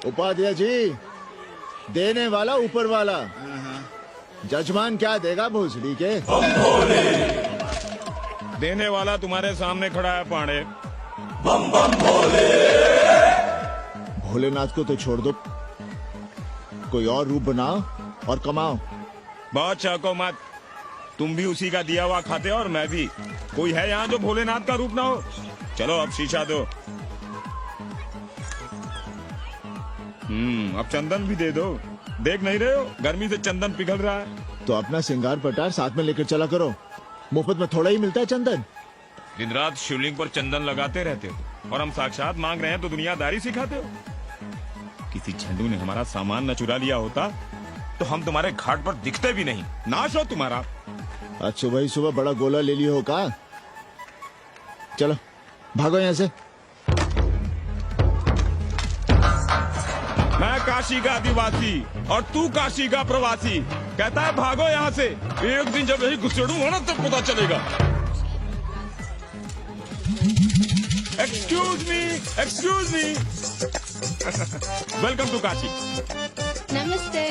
उपाध्याय जी, देने वाला ऊपर वाला। जजमान क्या देगा भोसड़ी के? देने वाला तुम्हारे सामने खड़ा है पांडे। भोलेनाथ को तो छोड़ दो, कोई और रूप बनाओ और कमाओ। बहुत चाको मत, तुम भी उसी का दिया हुआ खाते हो और मैं भी। कोई है यहाँ जो भोलेनाथ का रूप ना हो? चलो अब शीशा दो। अब चंदन भी दे दो। देख नहीं रहे हो गर्मी से चंदन पिघल रहा है। तो अपना सिंगार पटार साथ में लेकर चला करो, मुफ्त में थोड़ा ही मिलता है चंदन। दिन रात शिवलिंग पर चंदन लगाते रहते हो और हम साक्षात मांग रहे हैं तो दुनियादारी सिखाते हो। किसी झंडू ने हमारा सामान न चुरा लिया होता तो हम तुम्हारे घाट पर दिखते भी नहीं। नाश हो तुम्हारा। आज सुबह ही सुबह बड़ा गोला ले लियो हो का? चलो भागो यहाँ से। मैं काशी का आदिवासी और तू काशी का प्रवासी। कहता है भागो यहाँ से। एक दिन जब यही घुसेड़ूंगा ना तब पता चलेगा। Excuse me welcome to Kashi. नमस्ते।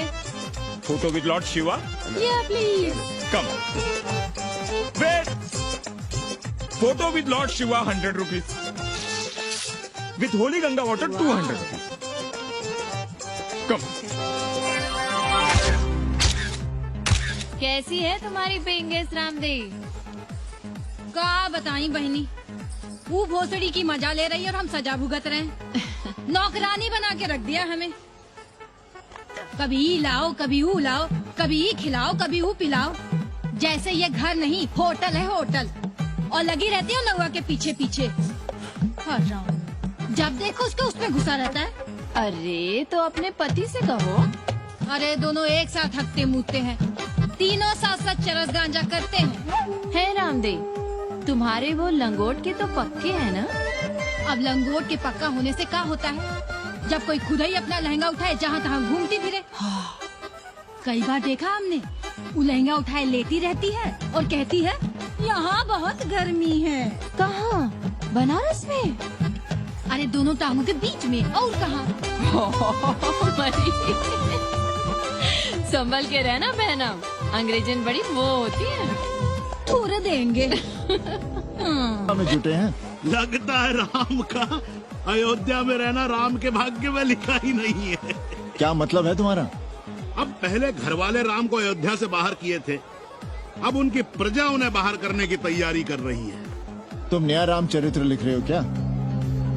Photo with Lord Shiva. Yeah please. Come wait. Photo with Lord Shiva 100 rupees. With holy Ganga water 200 rupees. Come. कैसी है तुम्हारी पेंगेस रामदेव? का बताई बहनी, वो भोसड़ी की मजा ले रही है और हम सजा भुगत रहे हैं। नौकरानी बना के रख दिया हमें। कभी ई लाओ, कभी ऊ लाओ, कभी ई खिलाओ, कभी ऊ पिलाओ। जैसे ये घर नहीं होटल है होटल। और लगी रहती है नौआ के पीछे पीछे। जब देखो उसके उसमें घुसा रहता है। अरे तो अपने पति से कहो। अरे दोनों एक साथ हकते मूते हैं, तीनों साथ साथ चरस गांजा करते हैं। है रामदेव, तुम्हारे वो लंगोट के तो पक्के हैं ना? अब लंगोट के पक्का होने से क्या होता है? जब कोई खुद ही अपना लहंगा उठाए जहाँ तहाँ घूमती फिरे। कई बार देखा हमने, वो लहंगा उठाए लेती रहती है और कहती है यहाँ बहुत गर्मी है। कहाँ? बनारस में? अरे दोनों टांगों के बीच में। और कहाँ? संभल के रहना बहना, अंग्रेजन बड़ी वो होती है। थोड़े देंगे। में जुटे हैं। लगता है राम का अयोध्या में रहना राम के भाग्य में लिखा ही नहीं है। क्या मतलब है तुम्हारा? अब पहले घर वाले राम को अयोध्या से बाहर किए थे, अब उनकी प्रजा उन्हें बाहर करने की तैयारी कर रही है। तुम नया रामचरित्र लिख रहे हो क्या?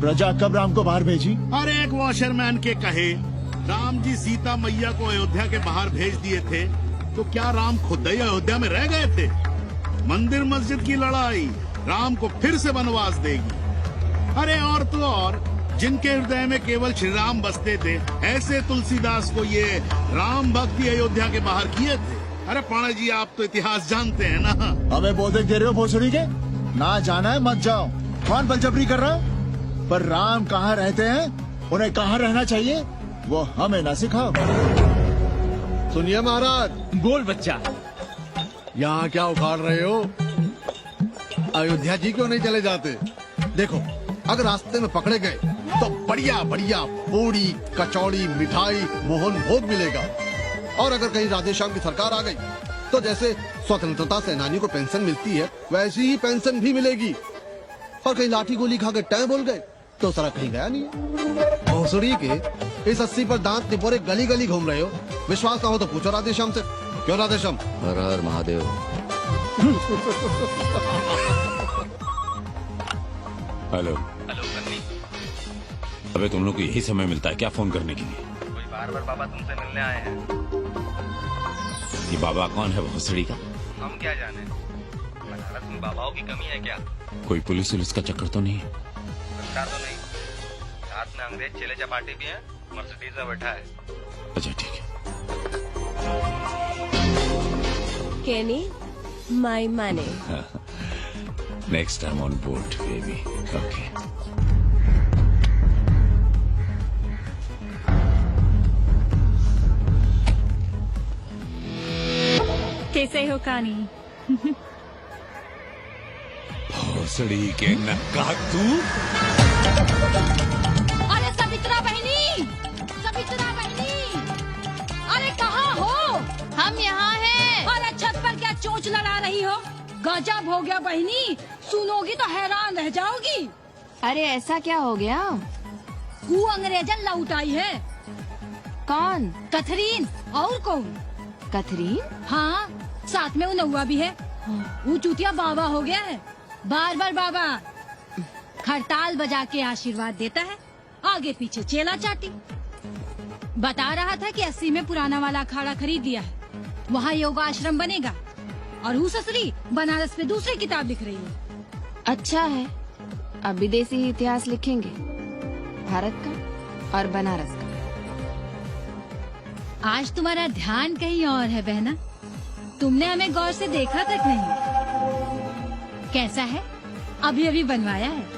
प्रजा कब राम को बाहर भेजी? और एक वॉशरमैन के कहे राम जी सीता मैया को अयोध्या के बाहर भेज दिए थे, तो क्या राम खुद ही अयोध्या में रह गए थे? मंदिर मस्जिद की लड़ाई राम को फिर से वनवास देगी। अरे और तो और, जिनके हृदय में केवल श्री राम बसते थे, ऐसे तुलसीदास को ये राम भक्ति अयोध्या के बाहर किए थे। अरे पाणा जी, आप तो इतिहास जानते हैं ना। हमें बोधक दे रहे हो भोसड़ी के? ना जाना है मत जाओ। कौन बलजबरी कर रहा है? पर राम कहाँ रहते हैं, उन्हें कहाँ रहना चाहिए, वो हमें ना सिखाओ। सुनिए महाराज। बोल बच्चा। यहाँ क्या उखाड़ रहे हो? अयोध्या जी क्यों नहीं चले जाते? देखो, अगर रास्ते में पकड़े गए तो बढ़िया बढ़िया पूड़ी कचौड़ी मिठाई मोहन भोग मिलेगा। और अगर कहीं राधेश्याम की सरकार आ गई तो जैसे स्वतंत्रता सेनानी को पेंशन मिलती है, वैसी ही पेंशन भी मिलेगी। और कहीं लाठी गोली खा के टै बोल गए तो सारा कहीं गया नहीं है। भोसड़ी के इस 80 पर दांत टिपोरे गली गली घूम रहे हो। विश्वास ना हो तो पूछो राधेश्याम से। क्यों राधेश्याम? हर हर महादेव। हेलो। अबे तुम लोग को यही समय मिलता है क्या फोन करने के लिए? कोई बार बार बाबा तुमसे मिलने आए हैं। ये बाबा कौन है भोसड़ी का? हम क्या जाने, बनारस में बाबाओं की कमी है क्या? कोई पुलिस वुलिस का चक्कर तो नहीं है? सरकार तो नहीं, साथ में अंग्रेज चेले चपाटी भी हैं, मर्सिडीज में बैठा है। अच्छा ठीक है। Kenny, my money. Next time on board, baby. Okay. कैसे हो कानी? भोसड़ी के नक्का तू। अरे सवित्रा बहनी, गजब हो गया बहनी, सुनोगी तो हैरान रह जाओगी। अरे ऐसा क्या हो गया? वो अंग्रेजन लौट आई है। कौन? कथरीन, और कौन? कथरीन? हाँ, साथ में वो नौवा भी है। वो चूतिया बाबा हो गया है, बार बार बाबा। खड़ताल बजा के आशीर्वाद देता है, आगे पीछे चेला चाटी। बता रहा था कि 80 में पुराना वाला अखाड़ा खरीद लिया है, वहाँ योगा आश्रम बनेगा। और वो ससुरी बनारस में दूसरी किताब लिख रही है। अच्छा है, अब विदेशी इतिहास लिखेंगे, भारत का और बनारस का। आज तुम्हारा ध्यान कहीं और है बहना, तुमने हमें गौर से देखा तक नहीं। कैसा है? अभी अभी बनवाया है।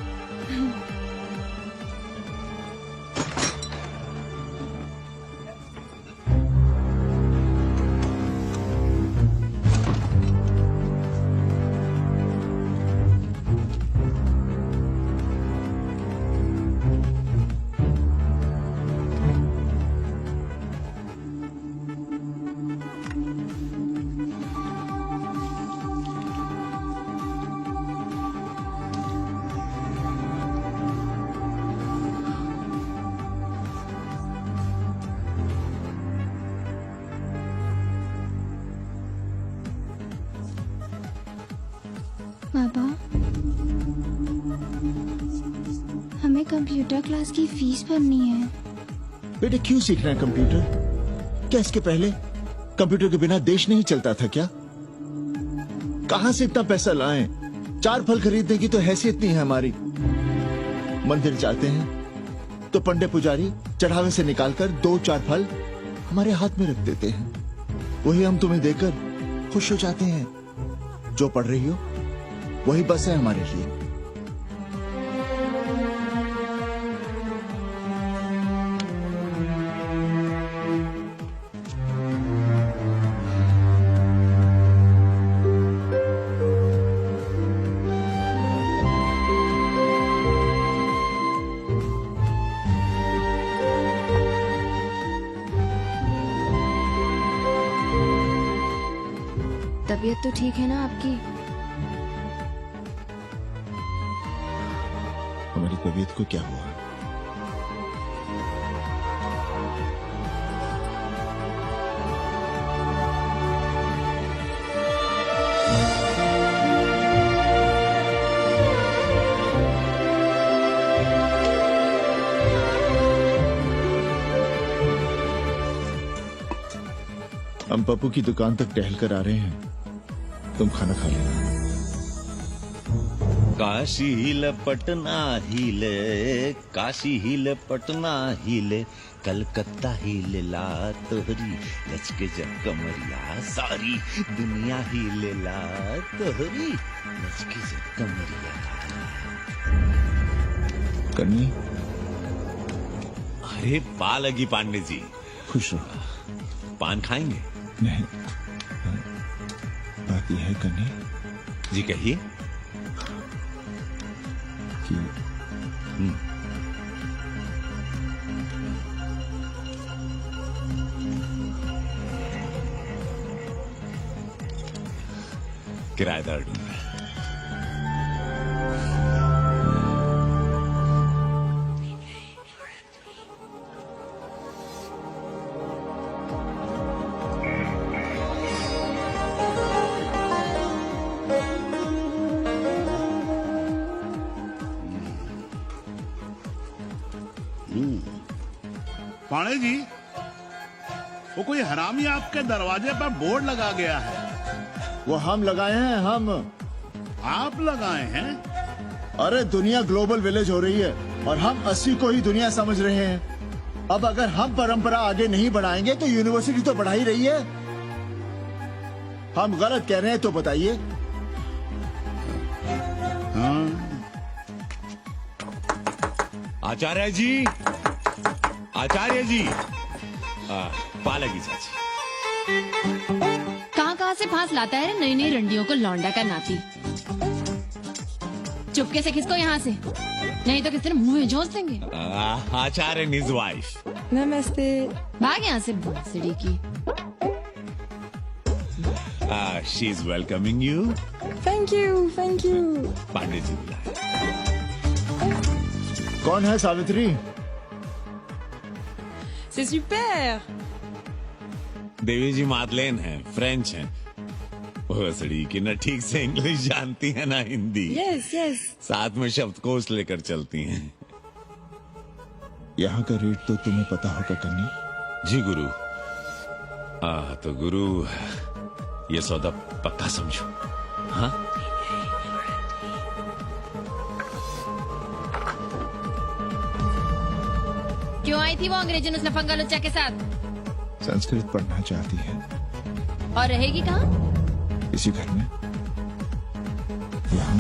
पापा, हमें कंप्यूटर क्लास की फीस भरनी है। बेटे क्यों सीखना है कंप्यूटर? क्या इसके पहले कंप्यूटर के बिना देश नहीं चलता था क्या? कहां से इतना पैसा लाएं? 4 फल खरीदने की तो हैसियत नहीं है हमारी। मंदिर जाते हैं तो पंडे पुजारी चढ़ावे से निकालकर 2-4 फल हमारे हाथ में रख देते हैं, वही हम तुम्हें देकर खुश हो जाते हैं। जो पढ़ रही हो वही बस है हमारे लिए। तबीयत तो ठीक है ना आपकी? हमारी तबीयत को क्या हुआ? हम पप्पू की दुकान तक टहल कर आ रहे हैं, तुम खाना खा लेना। काशी हिले पटना हिले, काशी हिले पटना हिले, कलकत्ता हिले ला तोहरी लचके जब कमरिया, सारी दुनिया हिले ला तोहरी लचके जब कमरिया। कन्नी, अरे पा लगी पांडे जी, खुश रहो। पान खाएंगे? नहीं, बात यह है कन्नी जी, कहिए। कि किराएदार ढूंढ रहा है। पाणे जी, वो कोई हरामी आपके दरवाजे पर बोर्ड लगा गया है। वो हम लगाए हैं, हम। आप लगाए हैं? अरे दुनिया ग्लोबल विलेज हो रही है और हम 80 को ही दुनिया समझ रहे हैं। अब अगर हम परंपरा आगे नहीं बढ़ाएंगे तो यूनिवर्सिटी तो बढ़ा ही रही है। हम गलत कह रहे हैं तो बताइए। हाँ। आचार्य जी, आचार्य जी, पालगी चाची। कहाँ से फांस लाता है नई नई रंडियों को लौंडा का नाती। चुपके से खिसको यहाँ से, नहीं तो किसी ने मुंह में झोंस देंगे। आचार्य and his wife. नमस्ते। भाग यहाँ से भोसड़ी की। She is welcoming you. Thank you. Pandey ji बुलाए। कौन है सावित्री? C'est super। देवी जी मादलेन है, फ्रेंच है। भोसड़ी की न ठीक से इंग्लिश जानती है ना हिंदी। Yes yes. साथ में शब्दकोश लेकर चलती हैं। यहाँ का रेट तो तुम्हें पता होगा कन्नी। जी गुरु। तो गुरु ये सौदा पक्का समझो। हाँ क्यों आई थी वो अंग्रेजन उस लफंगा लुच्चा के साथ? संस्कृत पढ़ना चाहती है। और रहेगी कहाँ? इसी घर में। यहाँ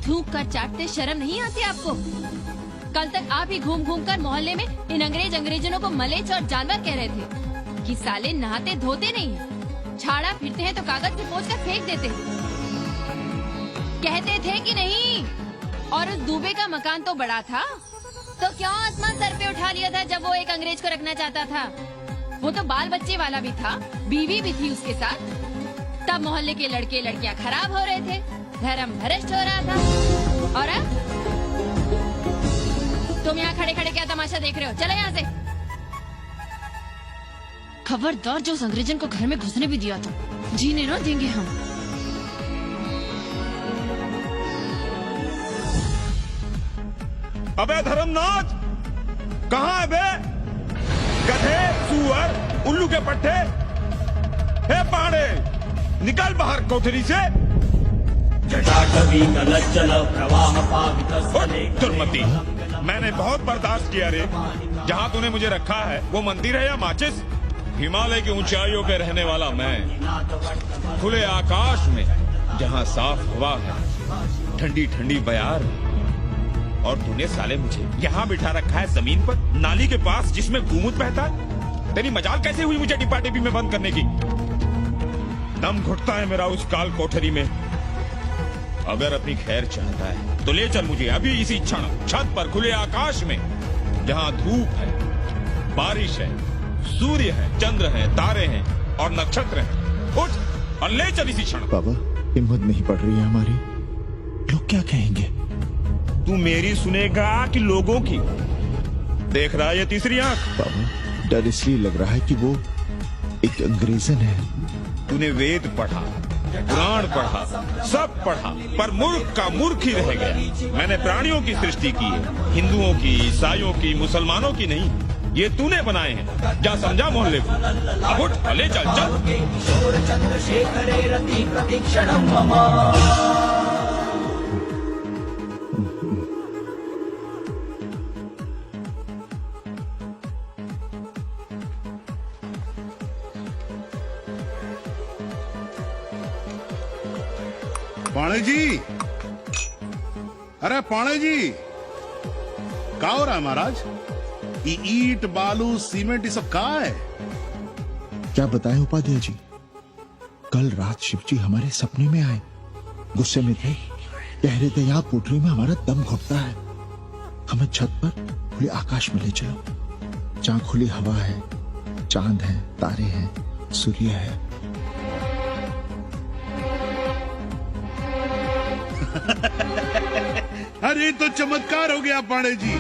थूक कर चाटते शर्म नहीं आती आपको? कल तक आप ही घूम घूम कर मोहल्ले में इन अंग्रेजनों को मलेच और जानवर कह रहे थे कि साले नहाते धोते नहीं, छाड़ा फिरते हैं तो कागज से पोंछ कर फेंक देते हैं। कहते थे कि नहीं? और उस दूबे का मकान तो बड़ा था, तो क्यों आसमान सर पे उठा लिया था जब वो एक अंग्रेज को रखना चाहता था? वो तो बाल बच्चे वाला भी था, बीवी भी थी उसके साथ। तब मोहल्ले के लड़के लड़कियां खराब हो रहे थे, धर्म भ्रष्ट हो रहा था। और अब तुम यहाँ खड़े खड़े क्या तमाशा देख रहे हो? चलो यहाँ से। खबरदार, जो उस अंग्रेजन को घर में घुसने भी दिया था, जीने ना देंगे हम। अबे धर्मनाथ, कहाँ है बे? गधे, सुअर, उल्लू के पट्टे। हे पांडे, निकल बाहर कोठरी से। दुर्मति, मैंने बहुत बर्दाश्त किया रे। जहाँ तूने मुझे रखा है वो मंदिर है या माचिस? हिमालय की ऊंचाइयों पे रहने वाला मैं, खुले आकाश में जहाँ साफ हवा है, ठंडी ठंडी बयार, और तूने साले मुझे यहाँ बिठा रखा है जमीन पर, नाली के पास जिसमें गूमूत बहता है। तेरी मजाल कैसे हुई मुझे डिब्बा डिब्बी में बंद करने की? दम घुटता है मेरा उस काल कोठरी में। अगर अपनी खैर चाहता है तो ले चल मुझे अभी इसी क्षण छत पर खुले आकाश में, जहाँ धूप है, बारिश है, सूर्य है, चंद्र है, तारे हैं और नक्षत्र हैं। उठ और ले चल इसी क्षण। बाबा, हिम्मत नहीं पड़ रही है हमारी। लोग क्या कहेंगे? तू मेरी सुनेगा कि लोगों की? देख रहा है ये तीसरी आंख? बाबा, डर इसलिए लग रहा है कि वो एक अंग्रेजन है। तूने वेद पढ़ा, पुराण पढ़ा, सब पढ़ा, पर मूर्ख का मूर्ख ही रह गया। मैंने प्राणियों की सृष्टि की है, हिंदुओं की, ईसाइयों की, मुसलमानों की नहीं। ये तूने बनाए हैं। जा समझा मोहल्ले को। अब उठ, ले चल चल। पाणे जी, अरे पाणे जी, क्या हो रहा है महाराज? ये ईट बालू सीमेंट ये सब कहाँ है? क्या बताएं उपाध्याय जी, कल रात शिवजी हमारे सपने में आए। गुस्से में थे, कह रहे थे यहाँ कोठरी में हमारा दम घुटता है, हमें छत पर खुले आकाश में ले चलो, जहाँ खुली हवा है, चांद है, तारे हैं, सूर्य है। अरे तो चमत्कार हो गया पाणे जी।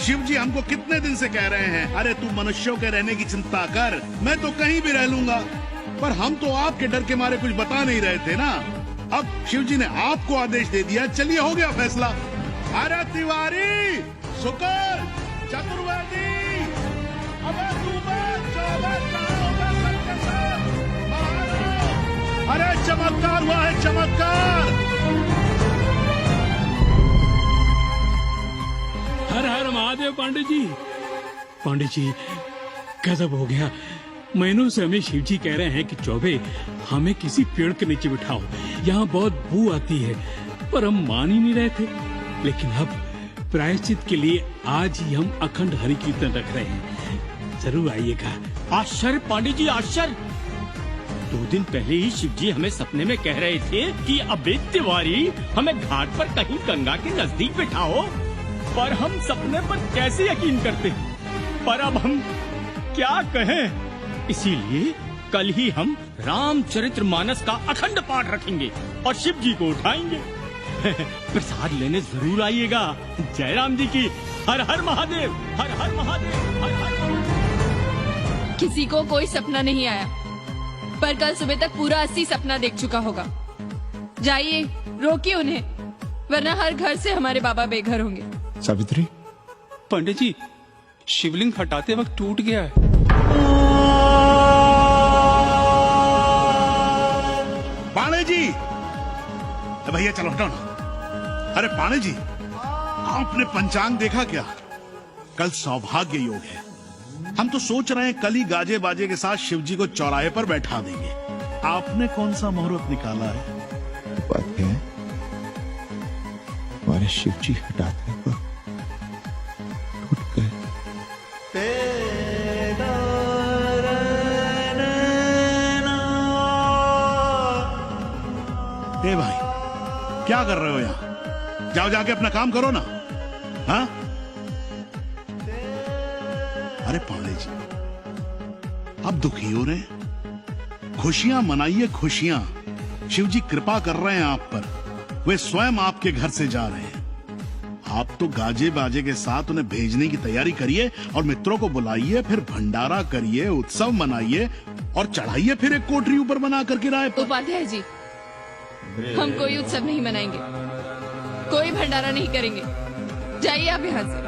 शिव जी हमको कितने दिन से कह रहे हैं, अरे तू मनुष्यों के रहने की चिंता कर, मैं तो कहीं भी रह लूंगा। पर हम तो आपके डर के मारे कुछ बता नहीं रहे थे ना। अब शिव जी ने आपको आदेश दे दिया, चलिए हो गया फैसला। अरे तिवारी, शुक्र, चतुर्वेदी, अबे तू बच, कहाँ होगा सबके साथ? महाराज, अरे चमत्कार हुआ है, चमत्कार। हर हर महादेव पांडे जी। पांडे जी, गजब हो गया। महीनों से हमें शिव जी कह रहे हैं कि चौबे हमें किसी पेड़ के नीचे बिठाओ, यहाँ बहुत बू आती है, पर हम मान ही नहीं रहे थे। लेकिन अब प्रायश्चित के लिए आज ही हम अखंड हरि कीर्तन रख रहे हैं, जरूर आइएगा। आश्चर्य पांडे जी, आश्चर्य। 2 दिन पहले ही शिव जी हमें सपने में कह रहे थे कि अबे तिवारी, हमें घाट पर कहीं गंगा के नजदीक बिठाओ, पर हम सपने पर कैसे यकीन करते। पर अब हम क्या कहें, इसीलिए कल ही हम रामचरितमानस का अखंड पाठ रखेंगे और शिव जी को उठाएंगे। प्रसाद लेने जरूर आइएगा। जय राम जी की। हर हर महादेव, हर हर महादेव, हर हर महादेव। किसी को कोई सपना नहीं आया, पर कल सुबह तक पूरा 80 सपना देख चुका होगा। जाइए, रोकिए उन्हें, वरना हर घर से हमारे बाबा बेघर होंगे। सावित्री, पंडित जी, शिवलिंग हटाते वक्त टूट गया है। पाणे जी, भैया चलो हटो ना। अरे पाणे जी, आपने पंचांग देखा क्या? कल सौभाग्य योग है। हम तो सोच रहे हैं कल ही गाजे बाजे के साथ शिव जी को चौराहे पर बैठा देंगे। आपने कौन सा मुहूर्त निकाला है? बात है हमारे शिव जी हटाते वक्त टूट गए। ए भाई, क्या कर रहे हो यहाँ? जाओ जाके अपना काम करो ना। हाँ? अरे पांडे जी, आप दुखी हो रहे हैं? खुशियां मनाइए, खुशियां। शिव जी कृपा कर रहे हैं आप पर। वे स्वयं आपके घर से जा रहे हैं। आप तो गाजे बाजे के साथ उन्हें भेजने की तैयारी करिए और मित्रों को बुलाइए, फिर भंडारा करिए, उत्सव मनाइए और चढ़ाइए फिर एक कोठरी ऊपर बना कर किराए पर। उपाध्याय जी, हम कोई उत्सव नहीं मनाएंगे, कोई भंडारा नहीं करेंगे। जाइए आप यहाँ से।